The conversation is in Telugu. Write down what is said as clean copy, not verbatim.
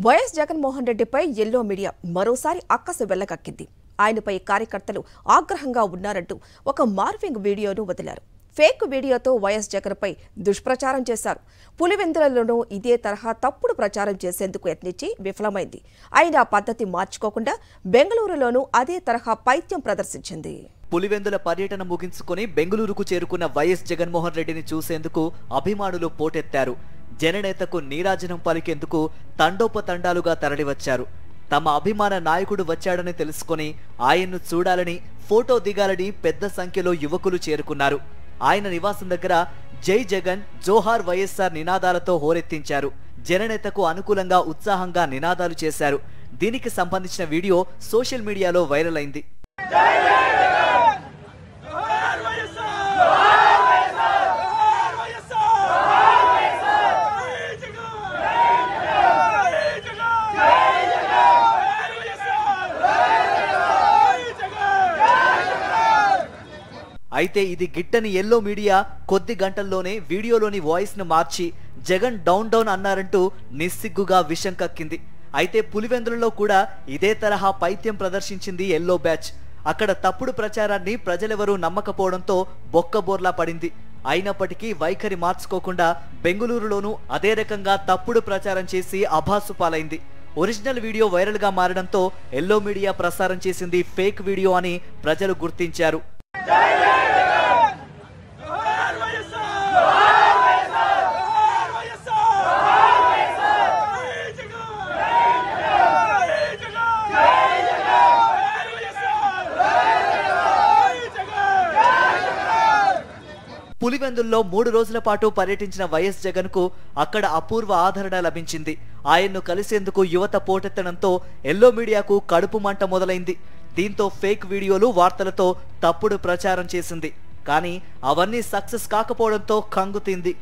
వైఎస్ జగన్మోహన్ రెడ్డిపై ఎల్లో మీడియా మరోసారి అక్కసు వెళ్లగక్కింది. ఆయనపై కార్యకర్తలు ఆగ్రహంగా ఉన్నారంటూ ఒక మార్ఫింగ్ వీడియోను వదిలారు. ఫేక్ వీడియోతో వైఎస్ జగన్పై దుష్ప్రచారం చేశారు. పులివెందులలోనూ ఇదే తరహా తప్పుడు ప్రచారం చేసేందుకు యత్నించి విఫలమైంది. ఆయన పద్ధతి మార్చుకోకుండా బెంగళూరులోనూ అదే తరహా పైత్యం ప్రదర్శించింది. పులివెందుల పర్యటన ముగించుకొని బెంగళూరుకు చేరుకున్న వైఎస్ జగన్మోహన్ రెడ్డిని చూసేందుకు అభిమానులు పోటెత్తారు. జననేతకు నీరాజనం పలికేందుకు తండోపతండాలుగా తరలివచ్చారు. తమ అభిమాన నాయకుడు వచ్చాడని తెలుసుకొని ఆయన్ను చూడాలని, ఫోటో దిగాలని పెద్ద సంఖ్యలో యువకులు చేరుకున్నారు. ఆయన నివాసం దగ్గర జై జగన్, జోహార్ వైఎస్ఆర్ నినాదాలతో హోరెత్తించారు. జననేతకు అనుకూలంగా ఉత్సాహంగా నినాదాలు చేశారు. దీనికి సంబంధించిన వీడియో సోషల్ మీడియాలో వైరల్ అయింది. అయితే ఇది గిట్టని ఎల్లో మీడియా కొద్ది గంటల్లోనే వీడియోలోని వాయిస్ ను మార్చి జగన్ డౌన్ డౌన్ అన్నారంటూ నిస్సిగ్గుగా విషం కక్కింది. అయితే పులివెందులలో కూడా ఇదే తరహా పైత్యం ప్రదర్శించింది ఎల్లో బ్యాచ్. అక్కడ తప్పుడు ప్రచారాన్ని ప్రజలెవరూ నమ్మకపోవడంతో బొక్కబోర్లా పడింది. అయినప్పటికీ వైఖరి మార్చుకోకుండా బెంగళూరులోనూ అదే రకంగా తప్పుడు ప్రచారం చేసి అభాసు పాలైంది. ఒరిజినల్ వీడియో వైరల్ గా మారడంతో ఎల్లో మీడియా ప్రసారం చేసింది ఫేక్ వీడియో అని ప్రజలు గుర్తించారు. పులివెందుల్లో 3 రోజుల పాటు పర్యటించిన వైఎస్ జగన్ కు అక్కడ అపూర్వ ఆదరణ లభించింది. ఆయన్ను కలిసేందుకు యువత పోటెత్తడంతో ఎల్లో మీడియాకు కడుపు మంట మొదలైంది. దీంతో ఫేక్ వీడియోలు, వార్తలతో తప్పుడు ప్రచారం చేసింది. కానీ అవన్నీ సక్సెస్ కాకపోవడంతో కంగుతింది.